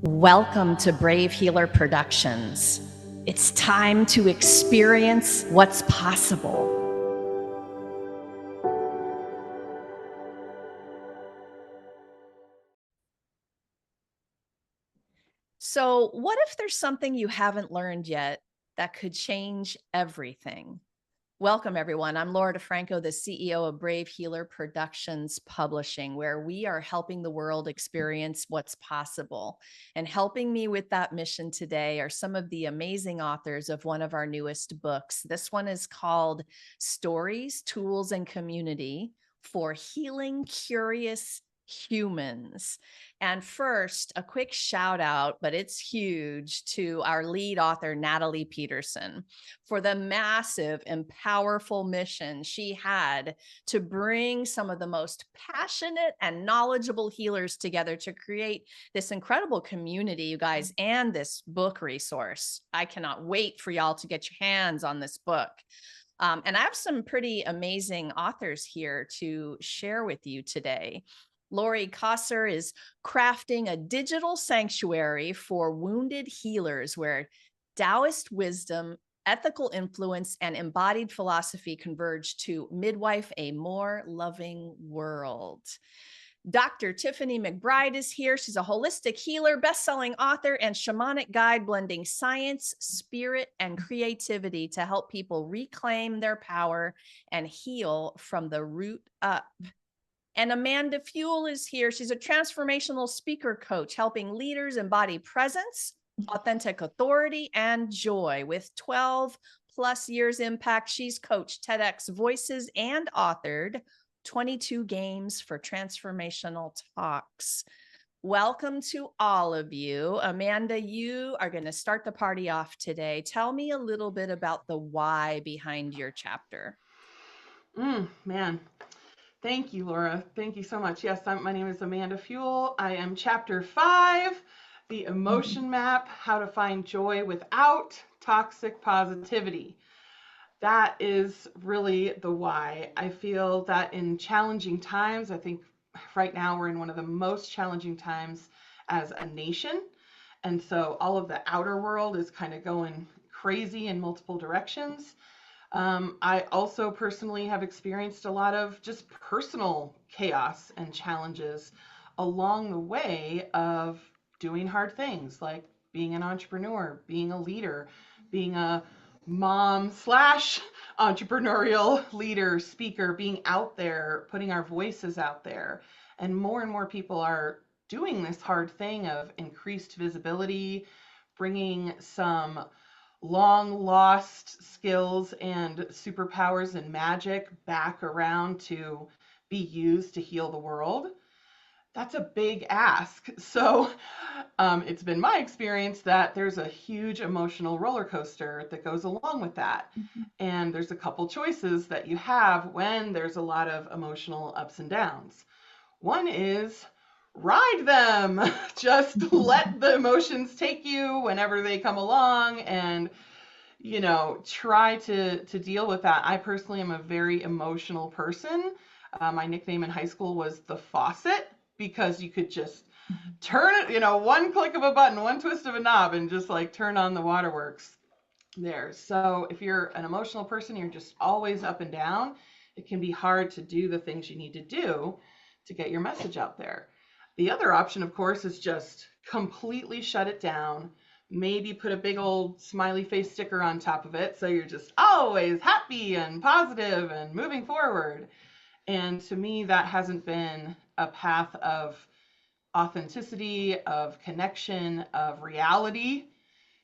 Welcome to Brave Healer Productions. It's time to experience what's possible. So, what if there's something you haven't learned yet that could change everything? Welcome, everyone. I'm Laura DeFranco, the CEO of Brave Healer Productions Publishing, where we are helping the world experience what's possible. And helping me with that mission today are some of the amazing authors of one of our newest books. This one is called Stories, Tools, and Community for Healing Curious Humans. And first, a quick shout out, but it's huge, to our lead author, Natalie Peterson, for the massive and powerful mission she had to bring some of the most passionate and knowledgeable healers together to create this incredible community, you guys, and this book resource. I cannot wait for y'all to get your hands on this book. And I have some pretty amazing authors here to share with you today. Lori Kosser is crafting a digital sanctuary for wounded healers where Taoist wisdom, ethical influence, and embodied philosophy converge to midwife a more loving world. Dr. Tiffany McBride is here. She's a holistic healer, best-selling author, and shamanic guide blending science, spirit, and creativity to help people reclaim their power and heal from the root up. And Amanda Fuel is here. She's a transformational speaker coach, helping leaders embody presence, authentic authority, and joy. With 12 plus years impact, she's coached TEDx Voices and authored 22 games for transformational talks. Welcome to all of you. Amanda, you are going to start the party off today. Tell me a little bit about the why behind your chapter. Man. Thank you, Laura. Thank you so much. Yes, my name is Amanda Fuel. I am chapter 5, the emotion map, how to find joy without toxic positivity. That is really the why. I feel that in challenging times, I think right now we're in one of the most challenging times as a nation. And so all of the outer world is kind of going crazy in multiple directions. I also personally have experienced a lot of just personal chaos and challenges along the way of doing hard things like being an entrepreneur, being a leader, being a mom slash entrepreneurial leader, speaker, being out there, putting our voices out there. And more people are doing this hard thing of increased visibility, bringing some long lost skills and superpowers and magic back around to be used to heal the world. That's a big ask. So it's been my experience that there's a huge emotional roller coaster that goes along with that. And there's a couple choices that you have when there's a lot of emotional ups and downs. One is ride them. Just let the emotions take you whenever they come along and try to deal with that. I personally am a very emotional person. My nickname in high school was the faucet because you could just turn it, one click of a button, one twist of a knob, and just like turn on the waterworks there. So if you're an emotional person, you're just always up and down. It can be hard to do the things you need to do to get your message out there. The other option, of course, is just completely shut it down. Maybe put a big old smiley face sticker on top of it so you're just always happy and positive and moving forward. And to me, that hasn't been a path of authenticity, of connection, of reality.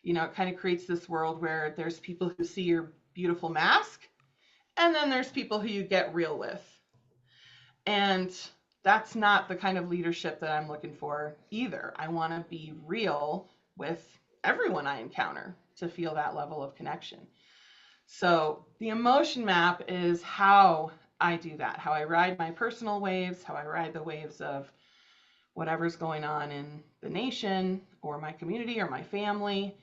It kind of creates this world where there's people who see your beautiful mask, and then there's people who you get real with. And that's not the kind of leadership that I'm looking for either. I want to be real with everyone I encounter to feel that level of connection. So the emotion map is how I do that, how I ride my personal waves, how I ride the waves of whatever's going on in the nation or my community or my family,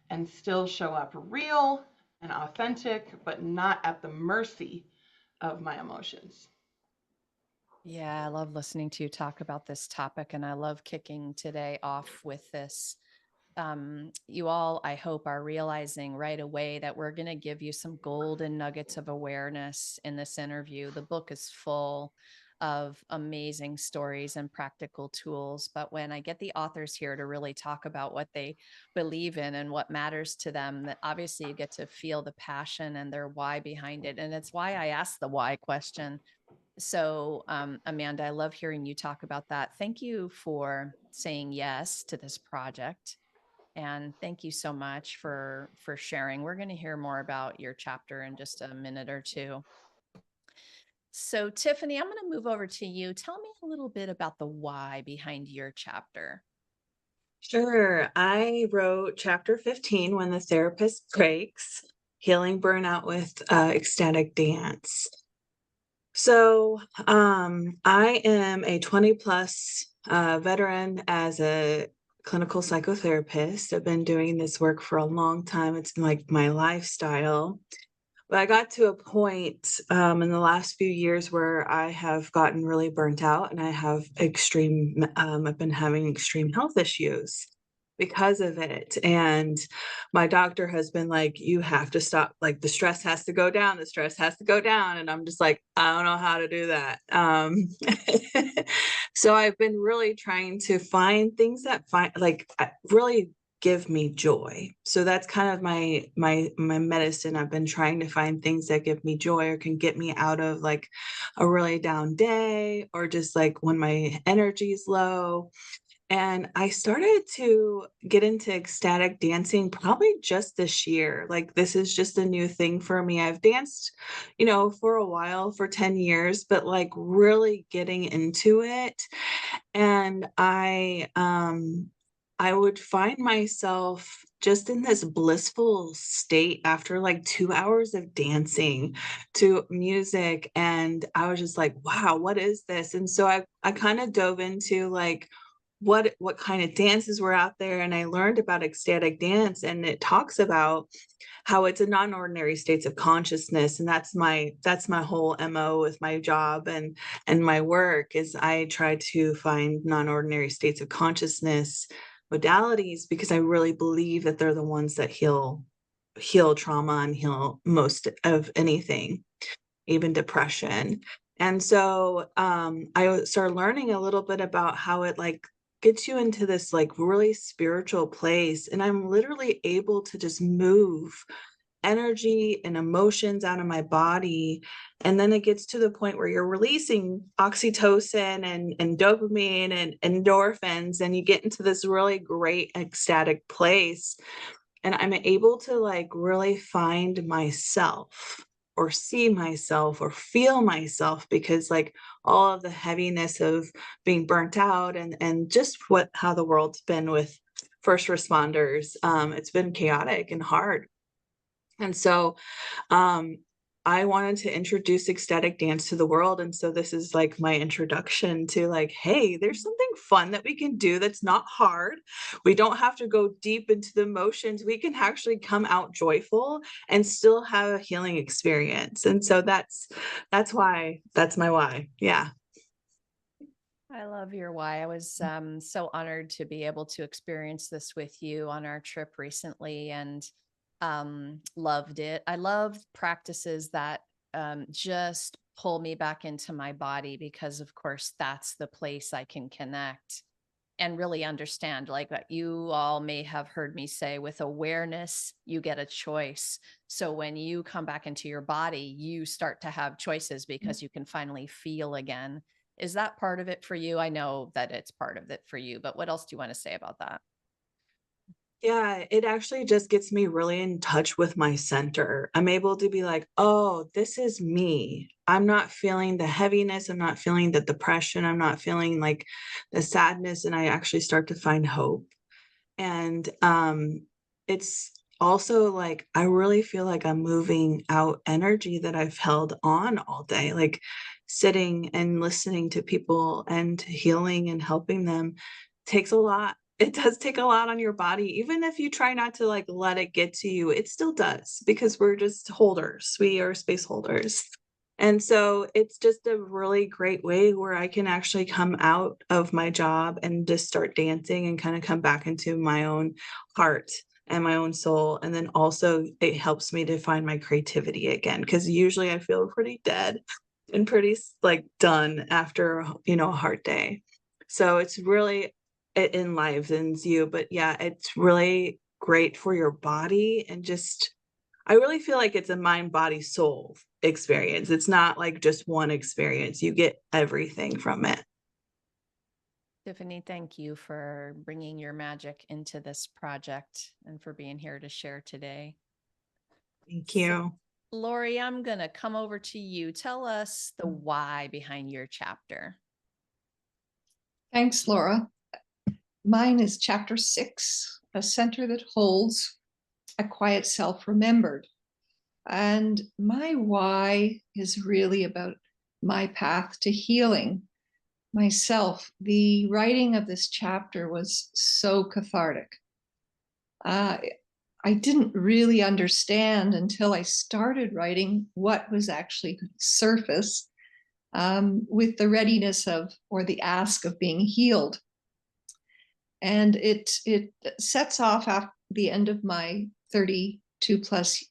and still show up real and authentic, but not at the mercy of my emotions. Yeah, I love listening to you talk about this topic, and I love kicking today off with this. You all, I hope, are realizing right away that we're going to give you some golden nuggets of awareness in this interview. The book is full of amazing stories and practical tools. But when I get the authors here to really talk about what they believe in and what matters to them, that obviously you get to feel the passion and their why behind it. And it's why I asked the why question. So, Amanda, I love hearing you talk about that. Thank you for saying yes to this project. And thank you so much for sharing. We're going to hear more about your chapter in just a minute or two. So, Tiffany, I'm going to move over to you. Tell me a little bit about the why behind your chapter. Sure. I wrote chapter 15, When the Therapist Breaks, Healing Burnout with Ecstatic Dance. So I am a 20 plus veteran as a clinical psychotherapist. I've been doing this work for a long time. It's like my lifestyle. But I got to a point in the last few years where I have gotten really burnt out and I have I've been having extreme health issues because of it. And my doctor has been like, you have to stop, like the stress has to go down, the stress has to go down. And I'm just like, I don't know how to do that. So I've been really trying to find things that really give me joy. So that's kind of my medicine. I've been trying to find things that give me joy or can get me out of like a really down day or just like when my energy is low. And I started to get into ecstatic dancing probably just this year. Like this is just a new thing for me. I've danced, for a while, for 10 years, but like really getting into it. And I would find myself just in this blissful state after like 2 hours of dancing to music, and I was just like, "Wow, what is this?" And so I kinda dove into, like, what kind of dances were out there, and I learned about ecstatic dance, and it talks about how it's a non-ordinary states of consciousness, and that's my whole MO with my job and my work is I try to find non-ordinary states of consciousness modalities because I really believe that they're the ones that heal trauma and heal most of anything, even depression. And so I started learning a little bit about how it like gets you into this like really spiritual place. And I'm literally able to just move energy and emotions out of my body. And then it gets to the point where you're releasing oxytocin and dopamine and endorphins, and you get into this really great ecstatic place. And I'm able to like really find myself or see myself or feel myself because like all of the heaviness of being burnt out and just how the world's been with first responders, it's been chaotic and hard. And so um, I wanted to introduce ecstatic dance to the world. And so this is like my introduction to like, hey, there's something fun that we can do that's not hard. We don't have to go deep into the emotions. We can actually come out joyful and still have a healing experience. And so that's my why. Yeah. I love your why. I was so honored to be able to experience this with you on our trip recently and loved it. I love practices that just pull me back into my body because, of course, that's the place I can connect and really understand. Like you all may have heard me say, with awareness, you get a choice. So when you come back into your body, you start to have choices because you can finally feel again. Is that part of it for you? I know that it's part of it for you, but what else do you want to say about that? Yeah, it actually just gets me really in touch with my center. I'm able to be like, oh, this is me. I'm not feeling the heaviness. I'm not feeling the depression. I'm not feeling like the sadness. And I actually start to find hope. And it's also like, I really feel like I'm moving out energy that I've held on all day, like sitting and listening to people and healing and helping them takes a lot. It does take a lot on your body. Even if you try not to like let it get to you, it still does because we're just holders. We are space holders. And so it's just a really great way where I can actually come out of my job and just start dancing and kind of come back into my own heart and my own soul. And then also it helps me to find my creativity again, because usually I feel pretty dead and pretty like done after, a hard day. So it's really, it enlivens you. But yeah, it's really great for your body, and just I really feel like it's a mind, body, soul experience. It's not like just one experience. You get everything from it. Tiffany, thank you for bringing your magic into this project and for being here to share today. Thank So, you. Lori, I'm going to come over to you. Tell us the why behind your chapter. Thanks, Laura. Mine is chapter 6, a center that holds a quiet self remembered. And my why is really about my path to healing myself. The writing of this chapter was so cathartic. I didn't really understand until I started writing what was actually going to surface with the readiness of, or the ask of being healed. And it sets off after the end of my 32 plus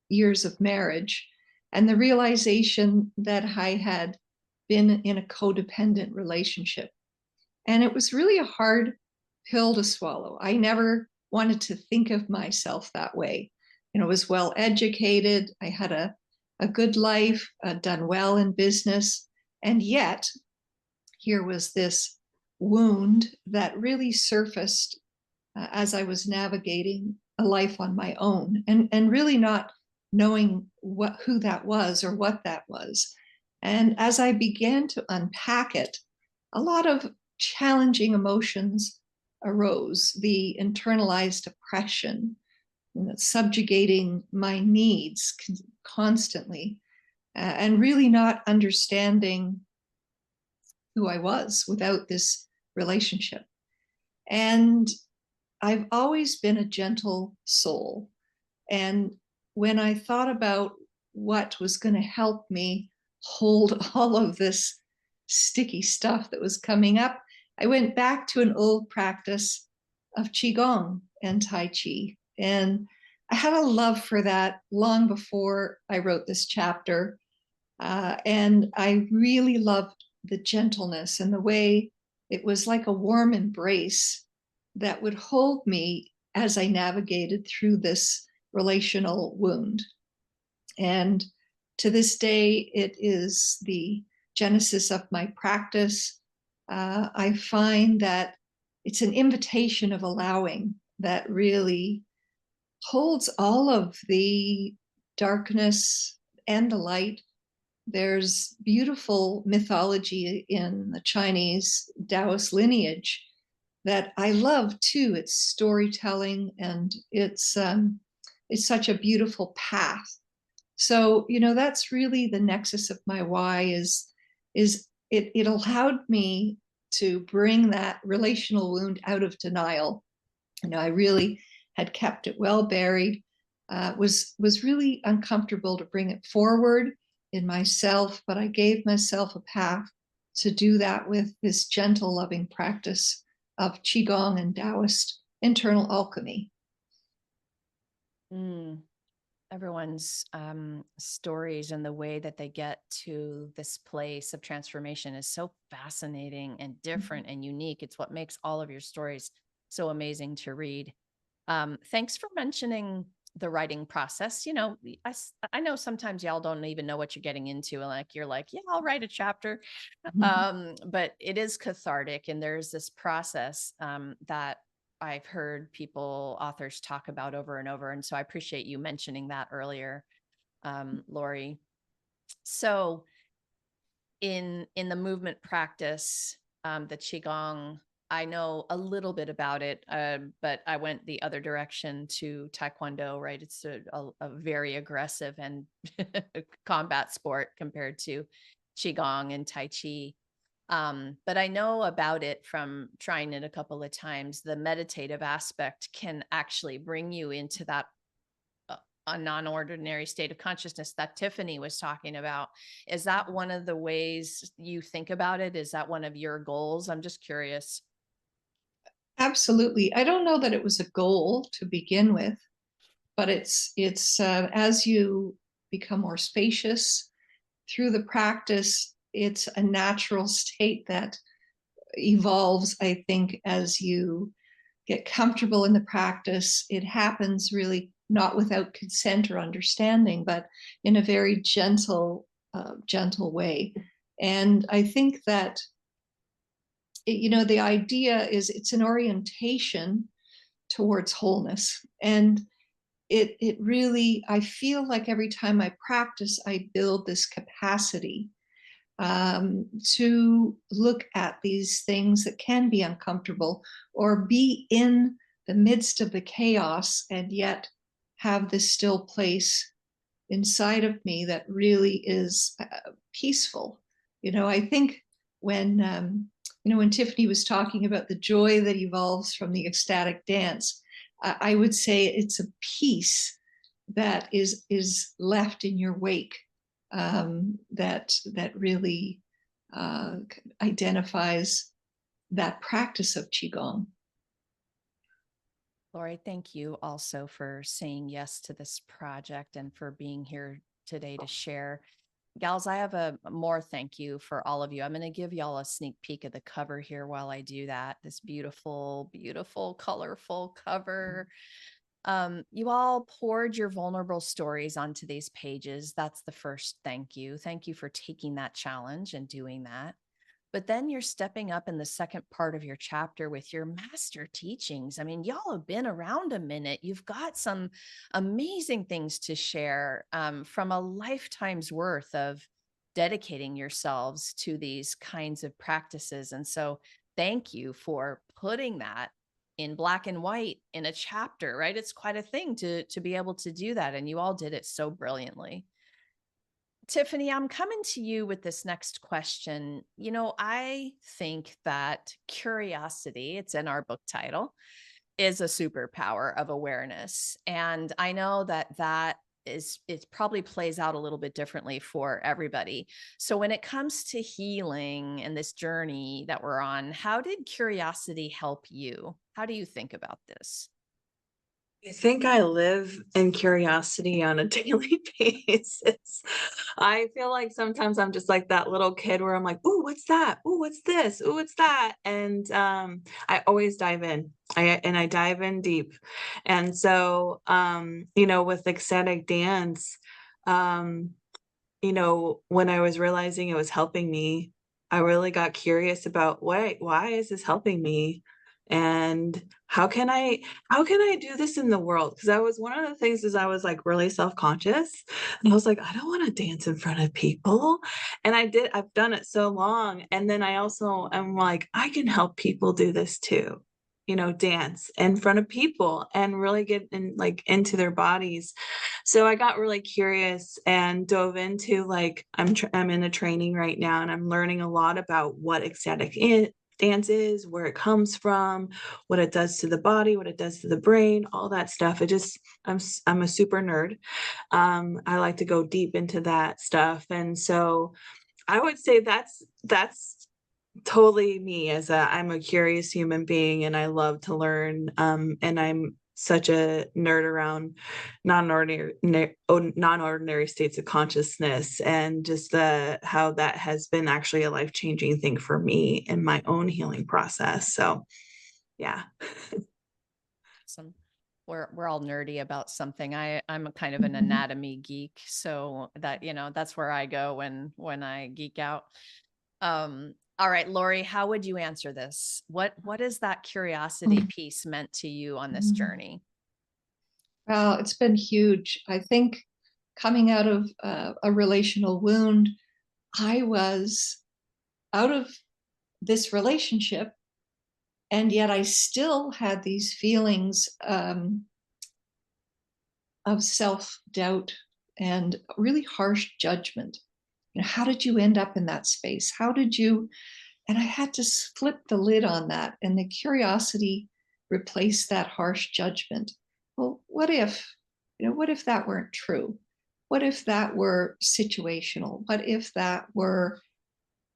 years of marriage, and the realization that I had been in a codependent relationship. And it was really a hard pill to swallow. I never wanted to think of myself that way. I was well educated. I had a good life, done well in business. And yet, here was this wound that really surfaced as I was navigating a life on my own, and really not knowing who that was or what that was. And as I began to unpack it, a lot of challenging emotions arose. The internalized oppression, subjugating my needs constantly, and really not understanding who I was without this relationship. And I've always been a gentle soul. And when I thought about what was going to help me hold all of this sticky stuff that was coming up, I went back to an old practice of Qigong and Tai Chi. And I had a love for that long before I wrote this chapter. And I really loved the gentleness and the way it was like a warm embrace that would hold me as I navigated through this relational wound. And to this day, it is the genesis of my practice. I find that it's an invitation of allowing that really holds all of the darkness and the light. There's beautiful mythology in the Chinese Taoist lineage that I love too. It's storytelling, and it's such a beautiful path. So that's really the nexus of my why. Is it allowed me to bring that relational wound out of denial. I really had kept it well buried. Was really uncomfortable to bring it forward in myself, but I gave myself a path to do that with this gentle, loving practice of Qigong and Taoist internal alchemy. Everyone's stories and the way that they get to this place of transformation is so fascinating and different and unique. It's what makes all of your stories so amazing to read. Thanks for mentioning the writing process. I know sometimes y'all don't even know what you're getting into. Like you're like, yeah, I'll write a chapter. But it is cathartic. And there's this process that I've heard authors talk about over and over. And so I appreciate you mentioning that earlier, Lori. So in the movement practice, the Qigong, I know a little bit about it, but I went the other direction to Taekwondo, right? It's a very aggressive and combat sport compared to Qigong and Tai Chi. But I know about it from trying it a couple of times. The meditative aspect can actually bring you into that a non-ordinary state of consciousness that Tiffany was talking about. Is that one of the ways you think about it? Is that one of your goals? I'm just curious. Absolutely. I don't know that it was a goal to begin with, but it's as you become more spacious through the practice, it's a natural state that evolves, I think, as you get comfortable in the practice. It happens really not without consent or understanding, but in a very gentle way. And I think that the idea is it's an orientation towards wholeness. And it really, I feel like every time I practice, I build this capacity to look at these things that can be uncomfortable, or be in the midst of the chaos and yet have this still place inside of me that really is peaceful. I think when Tiffany was talking about the joy that evolves from the ecstatic dance, I would say it's a peace that is left in your wake, that really identifies that practice of qigong. Lori, thank you also for saying yes to this project and for being here today to share. Gals, I have a more thank you for all of you. I'm going to give y'all a sneak peek of the cover here while I do that. This beautiful, beautiful, colorful cover. You all poured your vulnerable stories onto these pages. That's the first thank you. Thank you for taking that challenge and doing that. But then you're stepping up in the second part of your chapter with your master teachings. I mean, y'all have been around a minute. You've got some amazing things to share, from a lifetime's worth of dedicating yourselves to these kinds of practices. And so thank you for putting that in black and white in a chapter, right? It's quite a thing to be able to do that. And you all did it so brilliantly. Tiffany, I'm coming to you with this next question. I think that curiosity, it's in our book title, is a superpower of awareness. And I know that it probably plays out a little bit differently for everybody. So when it comes to healing and this journey that we're on, how did curiosity help you? How do you think about this? I think I live in curiosity on a daily basis. I feel like sometimes I'm just like that little kid where I'm like, "Ooh, what's that? Ooh, what's this? Ooh, what's that?" And I always dive in. I dive in deep. And so with ecstatic dance, um, when I was realizing it was helping me, I really got curious about why is this helping me? And how can I do this in the world? Because I was one of the things is I was like really self-conscious. And I was like, I don't want to dance in front of people. And I've done it so long. And then I also am like, I can help people do this too. Dance in front of people and really get into their bodies. So I got really curious and dove into I'm in a training right now and I'm learning a lot about what dance is, where it comes from, what it does to the body, what it does to the brain, all that stuff. I'm a super nerd. I like to go deep into that stuff. And so I would say that's totally me I'm a curious human being and I love to learn. And I'm such a nerd around non-ordinary states of consciousness and just how that has been actually a life-changing thing for me in my own healing process. So yeah. Awesome. We're all nerdy about something. I'm a kind of an anatomy geek, so that's where I go when I geek out. All right, Lori, how would you answer this? What is that curiosity piece meant to you on this journey? Well, it's been huge. I think coming out of a relational wound, I was out of this relationship, and yet I still had these feelings of self-doubt and really harsh judgment. How did you end up in that space? How did you? And I had to flip the lid on that, and the curiosity replaced that harsh judgment. Well, what if what if that weren't true? What if that were situational? What if that were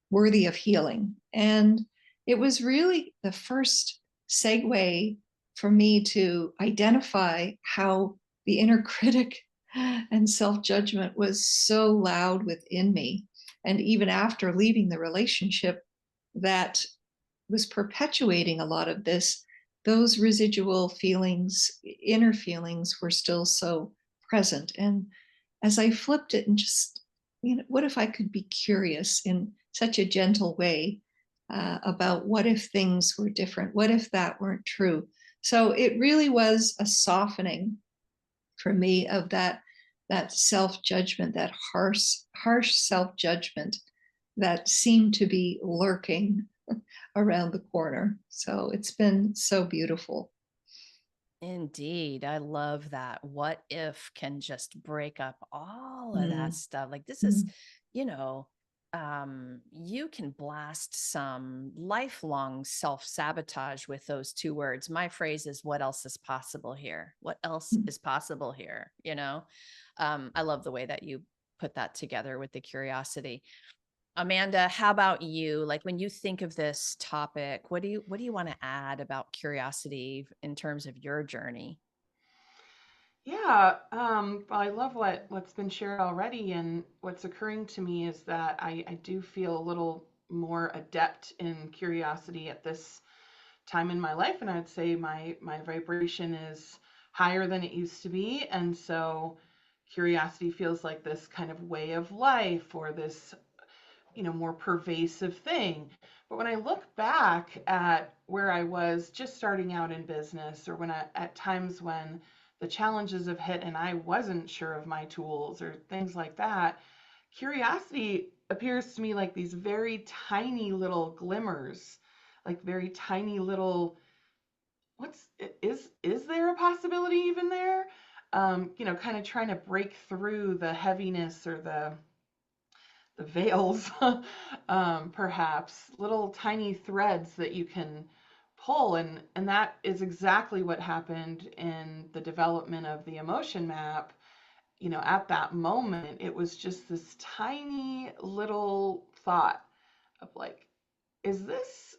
worthy of healing? And it was really the first segue for me to identify how the inner critic and self-judgment was so loud within me. And even after leaving the relationship that was perpetuating a lot of this, those residual feelings, inner feelings, were still so present. And as I flipped it and just, what if I could be curious in such a gentle way about what if things were different? What if that weren't true? So it really was a softening for me of that self-judgment, that harsh self-judgment that seemed to be lurking around the corner. So it's been so beautiful. Indeed. I love that. What if can just break up all of that Mm. stuff. Like this is, Mm. you know, you can blast some lifelong self-sabotage with those two words. My phrase is, what else is possible here? What else Mm. is possible here? I love the way that you put that together with the curiosity. Amanda, how about you? Like when you think of this topic, what do you want to add about curiosity in terms of your journey? Yeah, well, I love what's been shared already, and what's occurring to me is that I do feel a little more adept in curiosity at this time in my life, and I'd say my vibration is higher than it used to be, and so curiosity feels like this kind of way of life, or this more pervasive thing. But when I look back at where I was just starting out in business, or at times when the challenges have hit and I wasn't sure of my tools or things like that, curiosity appears to me like these very tiny little glimmers, like very tiny little, what's is there a possibility even there? Kind of trying to break through the heaviness or the veils, perhaps little tiny threads that you can pull, and that is exactly what happened in the development of the emotion map. At that moment, it was just this tiny little thought of like, is this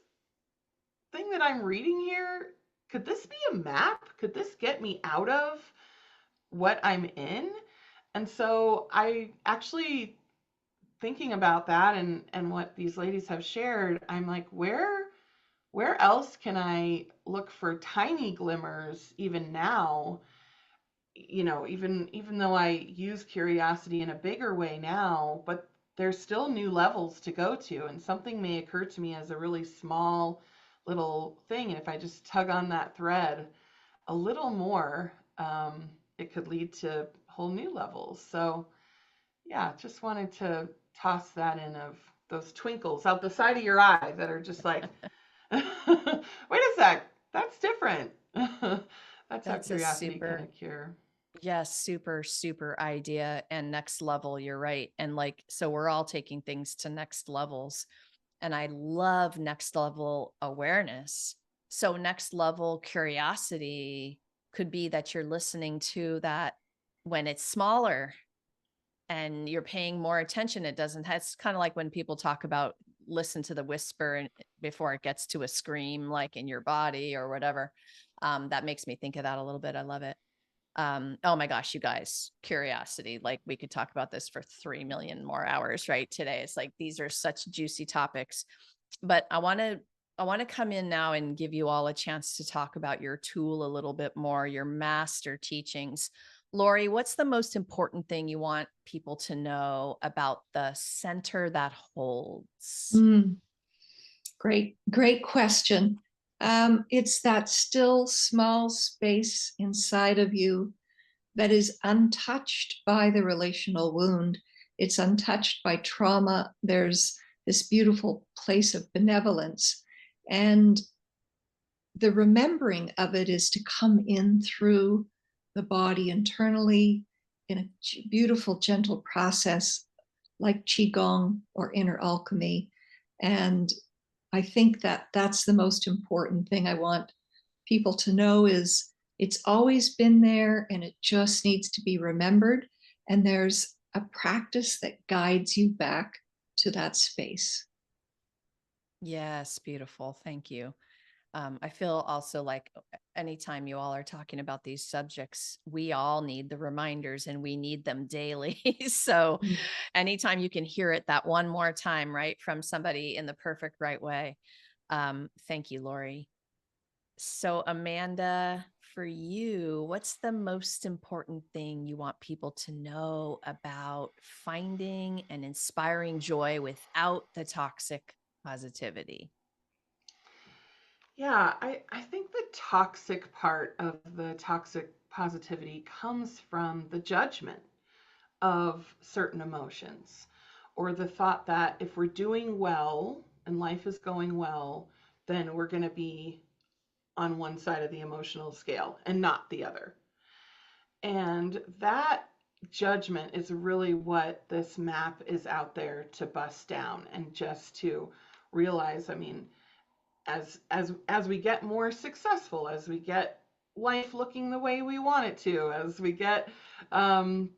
thing that I'm reading here, could this be a map? Could this get me out of what I'm in? And so I actually, thinking about that and what these ladies have shared, I'm like, where else can I look for tiny glimmers even now? Even though I use curiosity in a bigger way now, but there's still new levels to go to, and something may occur to me as a really small little thing, and if I just tug on that thread a little more, it could lead to whole new levels. So yeah, just wanted to toss that in, of those twinkles out the side of your eye that are just like, wait a sec, that's different. That's how That's a curiosity can super, occur. yes, super, super idea and next level. You're right. And like, so we're all taking things to next levels. And I love next level awareness. So next level curiosity could be that you're listening to that when it's smaller and you're paying more attention. It's kind of like when people talk about listen to the whisper and before it gets to a scream, like in your body or whatever. That makes me think of that a little bit. I love it. Oh my gosh, you guys, curiosity. Like we could talk about this for 3 million more hours, right? Today. It's like, these are such juicy topics, but I want to come in now and give you all a chance to talk about your tool a little bit more, your master teachings. Lori, what's the most important thing you want people to know about the center that holds? Mm, great question. It's that still small space inside of you that is untouched by the relational wound. It's untouched by trauma. There's this beautiful place of benevolence. And the remembering of it is to come in through the body internally in a beautiful, gentle process like Qigong or inner alchemy. And I think that that's the most important thing I want people to know is It's always been there and it just needs to be remembered. And there's a practice that guides you back to that space. Yes, beautiful. Thank you. I feel also like anytime you all are talking about these subjects, we all need the reminders and we need them daily. So Mm. anytime you can hear it that one more time, right, from somebody in the perfect right way. Thank you, Lori. So, Amanda, for you, what's the most important thing you want people to know about finding and inspiring joy without the toxic positivity? Yeah, I think the toxic part of the toxic positivity comes from the judgment of certain emotions, or the thought that if we're doing well and life is going well, then we're going to be on one side of the emotional scale and not the other. And that judgment is really what this map is out there to bust down, and just to realize, I mean, as we get more successful, as we get life looking the way we want it to, as we get um,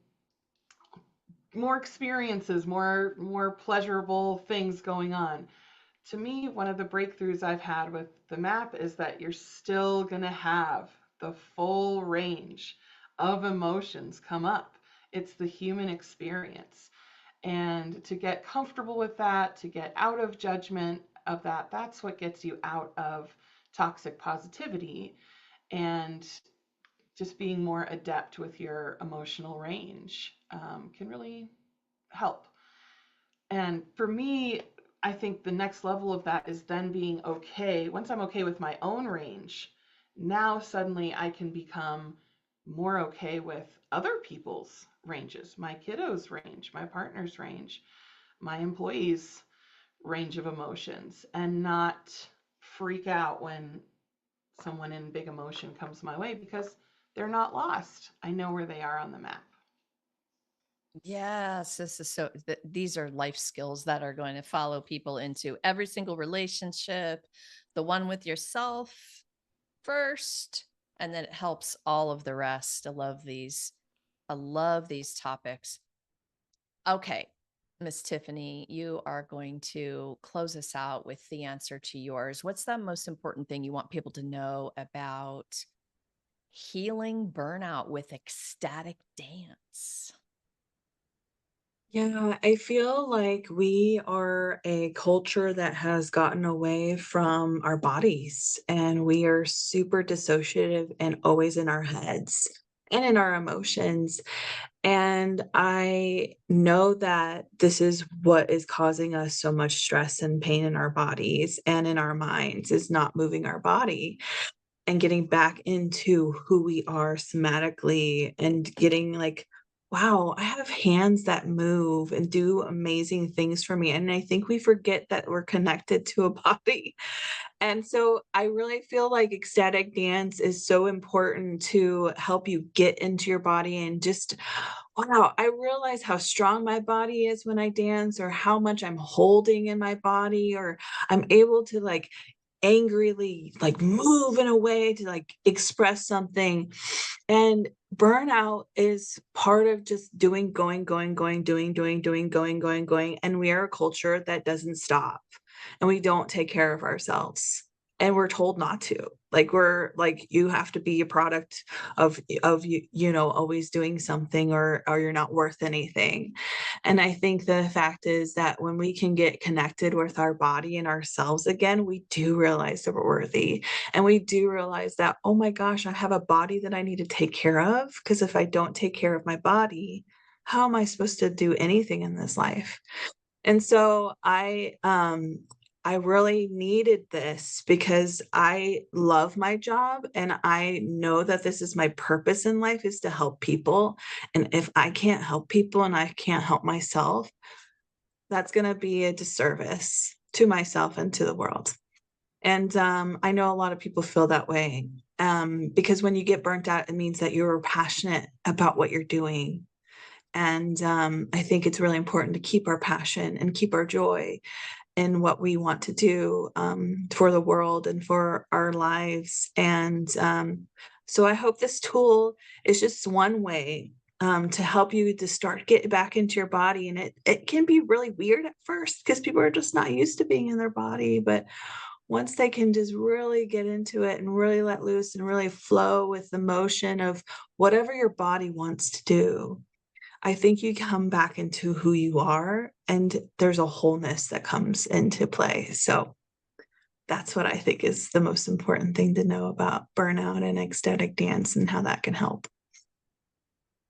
more experiences, more pleasurable things going on. To me, one of the breakthroughs I've had with the map is that you're still going to have the full range of emotions come up. It's the human experience. And to get comfortable with that, to get out of judgment of that, that's what gets you out of toxic positivity, and just being more adept with your emotional range can really help. And for me, I think the next level of that is then being okay. Once I'm okay with my own range, now suddenly I can become more okay with other people's ranges, my kiddos' range, my partner's range, my employees' range of emotions, and not freak out when someone in big emotion comes my way, because they're not lost. I know where they are on the map. Yes, this is so, these are life skills that are going to follow people into every single relationship, the one with yourself first, and then it helps all of the rest. I love these. I love these topics. Okay, Miss Tiffany, you are going to close us out with the answer to yours. What's the most important thing you want people to know about healing burnout with ecstatic dance? Yeah, I feel like we are a culture that has gotten away from our bodies, and we are super dissociative and always in our heads and in our emotions. And I know that this is what is causing us so much stress and pain in our bodies and in our minds, is not moving our body and getting back into who we are somatically, and getting like, wow, I have hands that move and do amazing things for me. And I think we forget that we're connected to a body. And so I really feel like ecstatic dance is so important to help you get into your body and just, wow, I realize how strong my body is when I dance, or how much I'm holding in my body, or I'm able to like angrily like move in a way to like express something. And burnout is part of just going, doing. And we are a culture that doesn't stop, and we don't take care of ourselves. And we're told not to. Like, we're like, you have to be a product of you know, always doing something, or you're not worth anything. And I think the fact is that when we can get connected with our body and ourselves again, we do realize that we're worthy. And we do realize that, oh my gosh, I have a body that I need to take care of. Because if I don't take care of my body, how am I supposed to do anything in this life? And so I really needed this, because I love my job, and I know that this is my purpose in life, is to help people. And if I can't help people and I can't help myself, that's going to be a disservice to myself and to the world. And I know a lot of people feel that way, because when you get burnt out, it means that you're passionate about what you're doing. And I think it's really important to keep our passion and keep our joy in what we want to do, for the world and for our lives. And So I hope this tool is just one way to help you to start get back into your body. And it can be really weird at first because people are just not used to being in their body. But once they can just really get into it and really let loose and really flow with the motion of whatever your body wants to do, I think you come back into who you are and there's a wholeness that comes into play. So that's what I think is the most important thing to know about burnout and ecstatic dance and how that can help.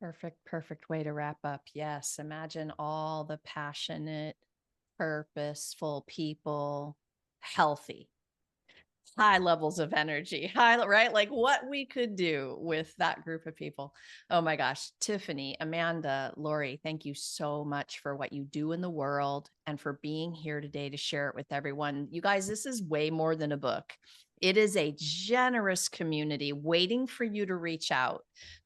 Perfect, perfect way to wrap up. Yes. Imagine all the passionate, purposeful people, healthy, high levels of energy, right? Like what we could do with that group of people. Oh my gosh. Tiffany, Amanda, Lori, thank you so much for what you do in the world and for being here today to share it with everyone. You guys, this is way more than a book. It is a generous community waiting for you to reach out.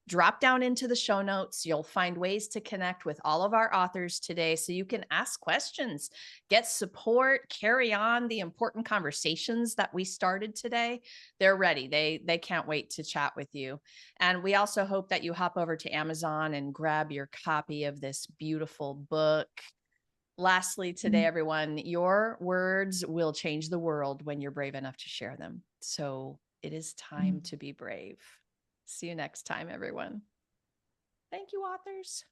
Drop down into the show notes. You'll find ways to connect with all of our authors today so you can ask questions, get support, carry on the important conversations that we started today. They're ready. They can't wait to chat with you. And we also hope that you hop over to Amazon and grab your copy of this beautiful book. Lastly, today, everyone, your words will change the world when you're brave enough to share them. So it is time to be brave. See you next time, everyone. Thank you, authors.